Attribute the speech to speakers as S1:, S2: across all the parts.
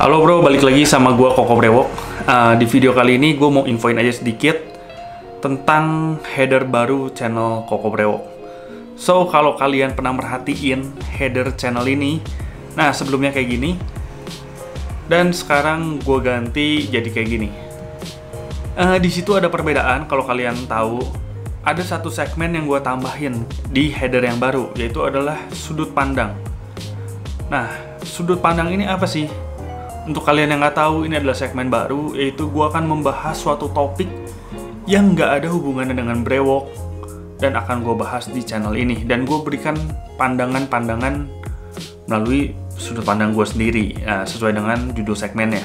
S1: Halo bro, balik lagi sama gua Koko Brewok. Di video kali ini gue mau infoin aja sedikit tentang header baru channel Koko Brewok. So, kalau kalian pernah merhatiin header channel ini, nah sebelumnya kayak gini, dan sekarang gue ganti jadi kayak gini. Di situ ada perbedaan, kalau kalian tahu, ada satu segmen yang gue tambahin di header yang baru, yaitu adalah sudut pandang. Nah, sudut pandang ini apa sih? Untuk kalian yang nggak tahu, ini adalah segmen baru, yaitu gue akan membahas suatu topik yang nggak ada hubungannya dengan brewok dan akan gue bahas di channel ini. Dan gue berikan pandangan-pandangan melalui sudut pandang gue sendiri, sesuai dengan judul segmennya.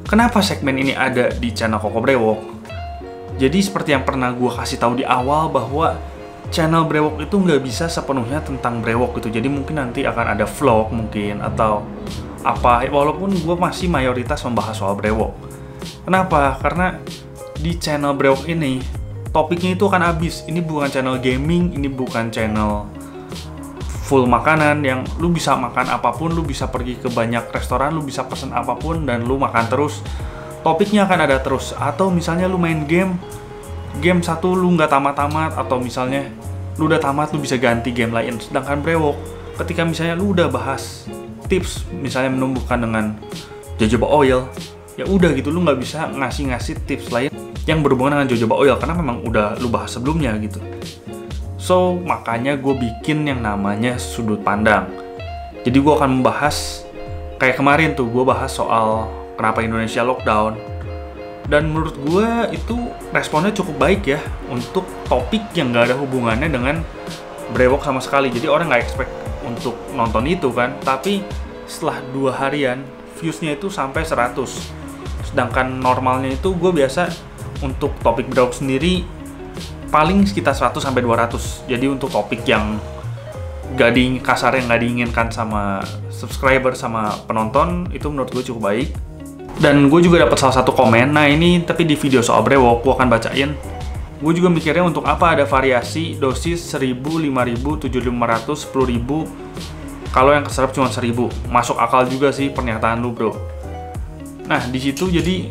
S1: Kenapa segmen ini ada di channel Koko Brewok? Jadi seperti yang pernah gue kasih tahu di awal bahwa channel brewok itu nggak bisa sepenuhnya tentang brewok gitu. Jadi mungkin nanti akan ada vlog mungkin atau apa, walaupun gue masih mayoritas membahas soal brewok. Kenapa? Karena di channel brewok ini topiknya itu akan habis. Ini bukan channel gaming, ini bukan channel full makanan yang lu bisa makan apapun, lu bisa pergi ke banyak restoran, lu bisa pesen apapun dan lu makan terus. Topiknya akan ada terus. Atau misalnya lu main game satu lu nggak tamat-tamat, atau misalnya lu udah tamat lu bisa ganti game lain. Sedangkan brewok, ketika misalnya lu udah bahas tips, misalnya menumbuhkan dengan jojoba oil, ya udah gitu, lu nggak bisa ngasih tips lain yang berhubungan dengan jojoba oil karena memang udah lu bahas sebelumnya gitu. So, makanya gue bikin yang namanya sudut pandang. Jadi gue akan membahas, kayak kemarin tuh gue bahas soal kenapa Indonesia lockdown, dan menurut gue itu responnya cukup baik ya untuk topik yang nggak ada hubungannya dengan brewok sama sekali. Jadi orang nggak expect untuk nonton itu kan, tapi setelah 2 harian viewsnya itu sampai 100. Sedangkan normalnya itu gue biasa untuk topik brewok sendiri paling sekitar 100 sampai 200. Jadi untuk topik yang kasar yang nggak diinginkan sama subscriber sama penonton, itu menurut gue cukup baik. Dan gue juga dapat salah satu komen. Nah ini tapi di video soal brewok gue akan bacain. Gue juga mikirnya untuk apa ada variasi dosis 1000, 5000, 7500, 10000 kalau yang keserap cuma 1000. Masuk akal juga sih pernyataan lu bro. Nah di situ jadi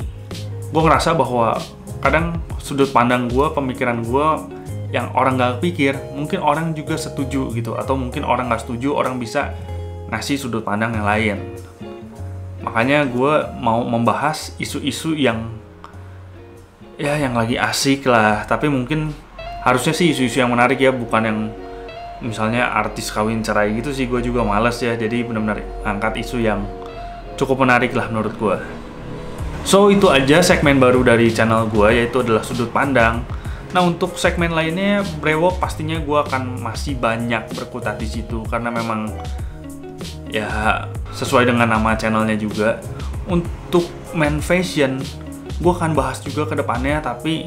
S1: gue ngerasa bahwa kadang sudut pandang gue, pemikiran gue yang orang gak pikir, mungkin orang juga setuju gitu. Atau mungkin orang gak setuju, orang bisa ngasih sudut pandang yang lain. Makanya gue mau membahas isu-isu yang lagi asik lah, tapi mungkin harusnya sih isu-isu yang menarik ya, bukan yang misalnya artis kawin cerai gitu sih, gue juga males ya. Jadi benar-benar angkat isu yang cukup menarik lah menurut gue. So itu aja segmen baru dari channel gue, yaitu adalah sudut pandang. Nah untuk segmen lainnya brewok pastinya gue akan masih banyak berkutat di situ karena memang ya sesuai dengan nama channelnya juga. Untuk men fashion gue akan bahas juga ke depannya, tapi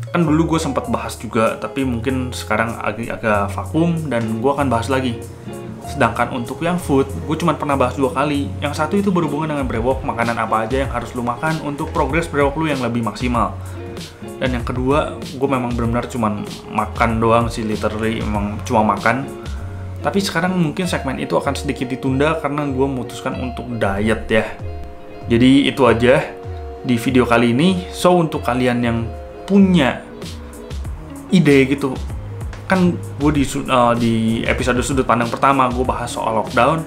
S1: kan dulu gue sempat bahas juga, tapi mungkin sekarang agak vakum dan gue akan bahas lagi. Sedangkan untuk yang food, gue cuma pernah bahas 2 kali. Yang satu itu berhubungan dengan brewok, makanan apa aja yang harus lu makan untuk progres brewok lu yang lebih maksimal. Dan yang kedua, gue memang benar-benar cuma makan doang sih, literally emang cuma makan. Tapi sekarang mungkin segmen itu akan sedikit ditunda karena gue memutuskan untuk diet ya. Jadi itu aja di video kali ini. So untuk kalian yang punya ide gitu, kan gue di episode sudut pandang pertama gue bahas soal lockdown,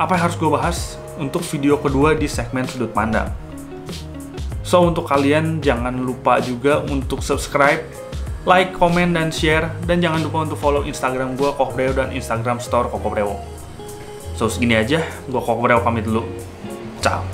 S1: apa yang harus gue bahas untuk video kedua di segmen sudut pandang. So untuk kalian jangan lupa juga untuk subscribe, like, komen, dan share. Dan jangan lupa untuk follow Instagram gue Koko Brewok dan Instagram store Koko Brewok. So segini aja, gue Koko Brewok pamit dulu. Ciao.